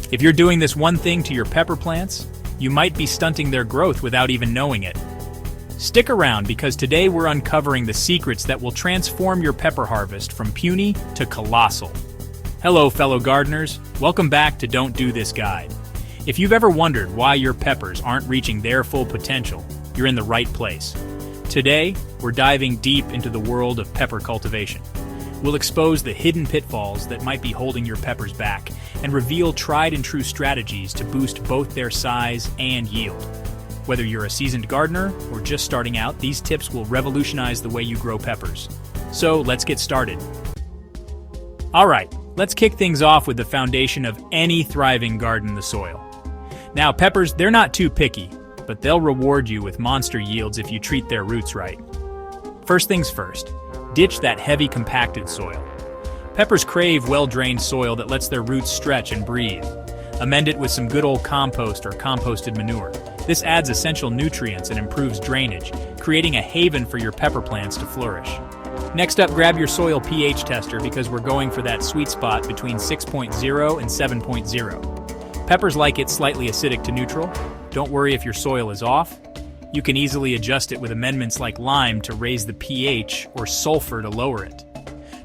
If you're doing this one thing to your pepper plants, you might be stunting their growth without even knowing it. Stick around because today we're uncovering the secrets that will transform your pepper harvest from puny to colossal. Hello, fellow gardeners. Welcome back to Don't Do This Guide. If you've ever wondered why your peppers aren't reaching their full potential, you're in the right place. Today, we're diving deep into the world of pepper cultivation. We'll expose the hidden pitfalls that might be holding your peppers back and reveal tried and true strategies to boost both their size and yield. Whether you're a seasoned gardener or just starting out, these tips will revolutionize the way you grow peppers. So let's get started. All right, let's kick things off with the foundation of any thriving garden, the soil. Now, peppers, they're not too picky, but they'll reward you with monster yields if you treat their roots right. First things first, ditch that heavy compacted soil. Peppers crave well-drained soil that lets their roots stretch and breathe. Amend it with some good old compost or composted manure. This adds essential nutrients and improves drainage, creating a haven for your pepper plants to flourish. Next up, grab your soil pH tester because we're going for that sweet spot between 6.0 and 7.0. Peppers like it slightly acidic to neutral. Don't worry if your soil is off. You can easily adjust it with amendments like lime to raise the pH or sulfur to lower it.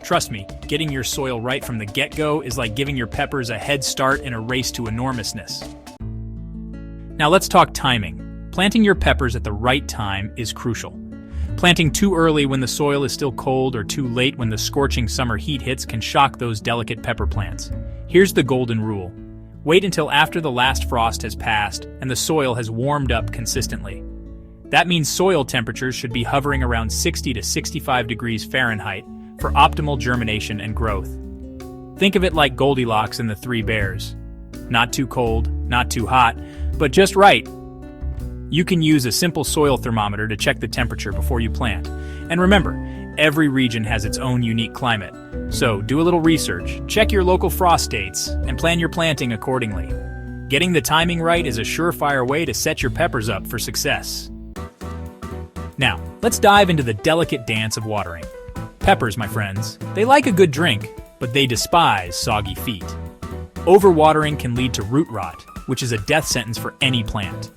Trust me, getting your soil right from the get-go is like giving your peppers a head start in a race to enormousness. Now let's talk timing. Planting your peppers at the right time is crucial. Planting too early when the soil is still cold or too late when the scorching summer heat hits can shock those delicate pepper plants. Here's the golden rule. Wait until after the last frost has passed and the soil has warmed up consistently. That means soil temperatures should be hovering around 60 to 65 degrees Fahrenheit for optimal germination and growth. Think of it like Goldilocks and the Three Bears. Not too cold, not too hot, but just right. You can use a simple soil thermometer to check the temperature before you plant. And remember, every region has its own unique climate. So do a little research, check your local frost dates, and plan your planting accordingly. Getting the timing right is a surefire way to set your peppers up for success. Now, let's dive into the delicate dance of watering. Peppers, my friends, they like a good drink, but they despise soggy feet. Overwatering can lead to root rot, which is a death sentence for any plant.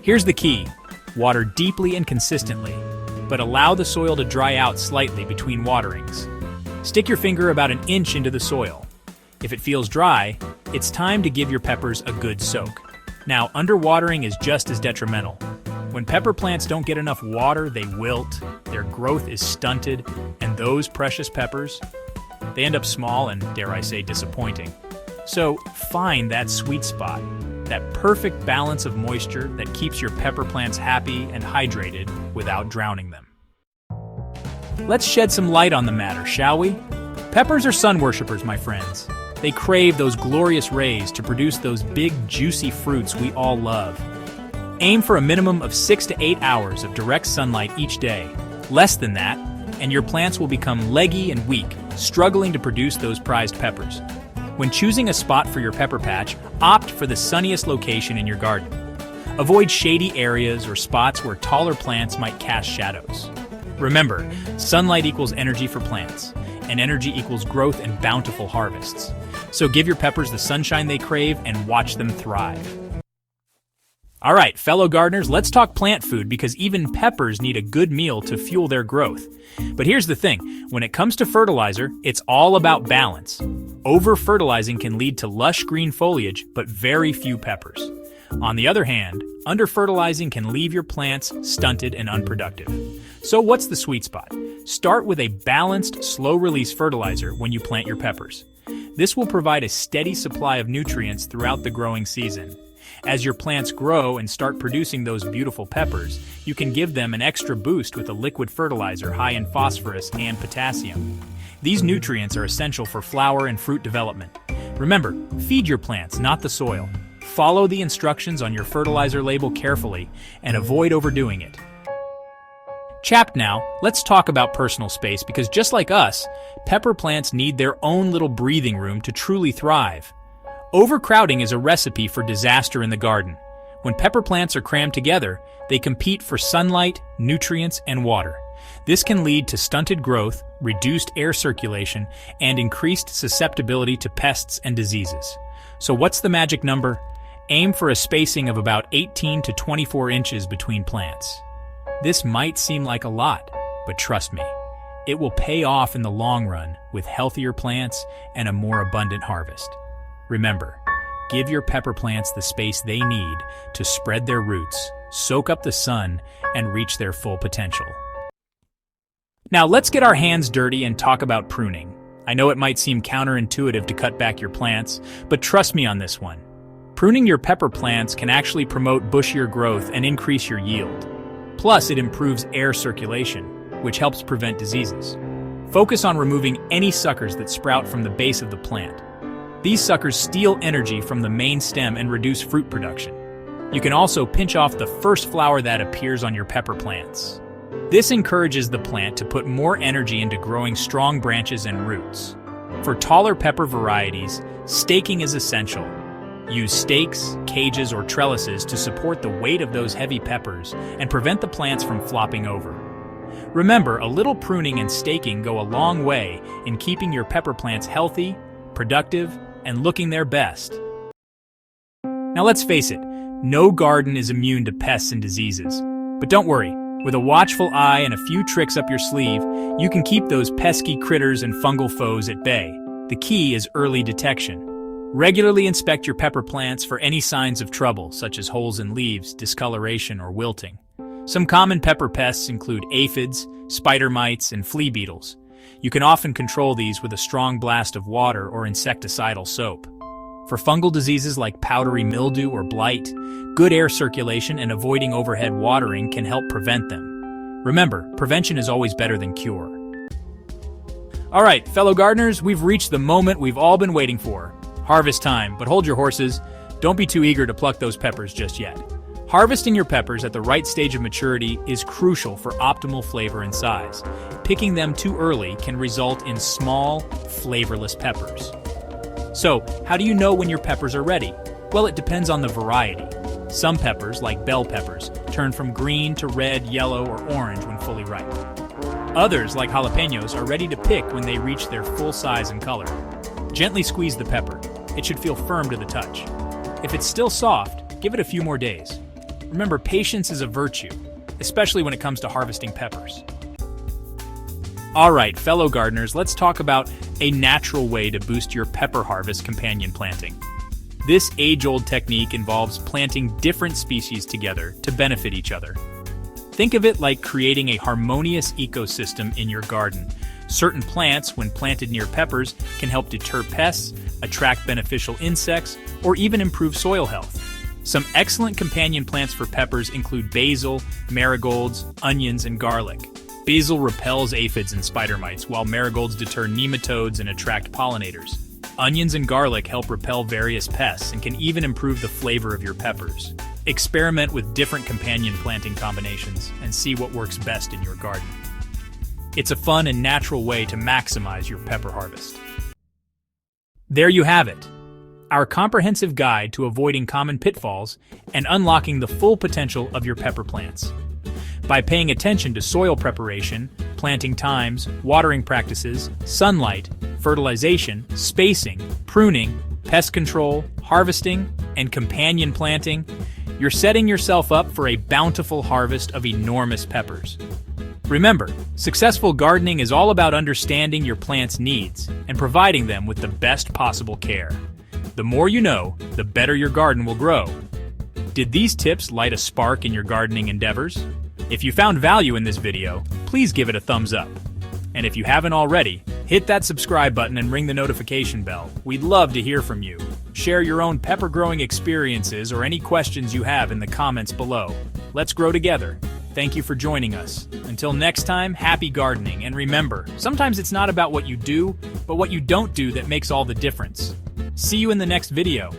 Here's the key. Water deeply and consistently, but allow the soil to dry out slightly between waterings. Stick your finger about an inch into the soil. If it feels dry, it's time to give your peppers a good soak. Now, underwatering is just as detrimental. When pepper plants don't get enough water, they wilt, their growth is stunted, and those precious peppers, they end up small and, dare I say, disappointing. So find that sweet spot, that perfect balance of moisture that keeps your pepper plants happy and hydrated without drowning them. Let's shed some light on the matter, shall we? Peppers are sun worshipers, my friends. They crave those glorious rays to produce those big, juicy fruits we all love. Aim for a minimum of 6 to 8 hours of direct sunlight each day. Less than that, and your plants will become leggy and weak, struggling to produce those prized peppers. When choosing a spot for your pepper patch, opt for the sunniest location in your garden. Avoid shady areas or spots where taller plants might cast shadows. Remember, sunlight equals energy for plants, and energy equals growth and bountiful harvests. So give your peppers the sunshine they crave and watch them thrive. All right, fellow gardeners, let's talk plant food because even peppers need a good meal to fuel their growth. But here's the thing, when it comes to fertilizer, it's all about balance. Over-fertilizing can lead to lush green foliage, but very few peppers. On the other hand, under-fertilizing can leave your plants stunted and unproductive. So what's the sweet spot? Start with a balanced, slow-release fertilizer when you plant your peppers. This will provide a steady supply of nutrients throughout the growing season. As your plants grow and start producing those beautiful peppers, you can give them an extra boost with a liquid fertilizer high in phosphorus and potassium. These nutrients are essential for flower and fruit development. Remember, feed your plants, not the soil. Follow the instructions on your fertilizer label carefully and avoid overdoing it. Chapped now, let's talk about personal space because just like us, pepper plants need their own little breathing room to truly thrive. Overcrowding is a recipe for disaster in the garden. When pepper plants are crammed together, they compete for sunlight, nutrients, and water. This can lead to stunted growth, reduced air circulation, and increased susceptibility to pests and diseases. So what's the magic number? Aim for a spacing of about 18 to 24 inches between plants. This might seem like a lot, but trust me, it will pay off in the long run with healthier plants and a more abundant harvest. Remember, give your pepper plants the space they need to spread their roots, soak up the sun, and reach their full potential. Now let's get our hands dirty and talk about pruning. I know it might seem counterintuitive to cut back your plants, but trust me on this one. Pruning your pepper plants can actually promote bushier growth and increase your yield. Plus, it improves air circulation, which helps prevent diseases. Focus on removing any suckers that sprout from the base of the plant. These suckers steal energy from the main stem and reduce fruit production. You can also pinch off the first flower that appears on your pepper plants. This encourages the plant to put more energy into growing strong branches and roots. For taller pepper varieties, staking is essential. Use stakes, cages, or trellises to support the weight of those heavy peppers and prevent the plants from flopping over. Remember, a little pruning and staking go a long way in keeping your pepper plants healthy, productive, and looking their best. Now let's face it, no garden is immune to pests and diseases. But don't worry, with a watchful eye and a few tricks up your sleeve, you can keep those pesky critters and fungal foes at bay. The key is early detection. Regularly inspect your pepper plants for any signs of trouble, such as holes in leaves, discoloration, or wilting. Some common pepper pests include aphids, spider mites, and flea beetles. You can often control these with a strong blast of water or insecticidal soap. For fungal diseases like powdery mildew or blight, good air circulation and avoiding overhead watering can help prevent them. Remember, prevention is always better than cure. All right, fellow gardeners, we've reached the moment we've all been waiting for. Harvest time, but hold your horses. Don't be too eager to pluck those peppers just yet. Harvesting your peppers at the right stage of maturity is crucial for optimal flavor and size. Picking them too early can result in small, flavorless peppers. So, how do you know when your peppers are ready? Well, it depends on the variety. Some peppers, like bell peppers, turn from green to red, yellow, or orange when fully ripe. Others, like jalapenos, are ready to pick when they reach their full size and color. Gently squeeze the pepper. It should feel firm to the touch. If it's still soft, give it a few more days. Remember, patience is a virtue, especially when it comes to harvesting peppers. All right, fellow gardeners, let's talk about a natural way to boost your pepper harvest companion planting. This age-old technique involves planting different species together to benefit each other. Think of it like creating a harmonious ecosystem in your garden. Certain plants, when planted near peppers, can help deter pests, attract beneficial insects, or even improve soil health. Some excellent companion plants for peppers include basil, marigolds, onions, and garlic. Basil repels aphids and spider mites, while marigolds deter nematodes and attract pollinators. Onions and garlic help repel various pests and can even improve the flavor of your peppers. Experiment with different companion planting combinations and see what works best in your garden. It's a fun and natural way to maximize your pepper harvest. There you have it, our comprehensive guide to avoiding common pitfalls and unlocking the full potential of your pepper plants. By paying attention to soil preparation, planting times, watering practices, sunlight, fertilization, spacing, pruning, pest control, harvesting, and companion planting, you're setting yourself up for a bountiful harvest of enormous peppers. Remember, successful gardening is all about understanding your plant's needs and providing them with the best possible care. The more you know, the better your garden will grow. Did these tips light a spark in your gardening endeavors? If you found value in this video, please give it a thumbs up. And if you haven't already, hit that subscribe button and ring the notification bell. We'd love to hear from you. Share your own pepper growing experiences or any questions you have in the comments below. Let's grow together. Thank you for joining us. Until next time, happy gardening, and remember, sometimes it's not about what you do, but what you don't do that makes all the difference. See you in the next video.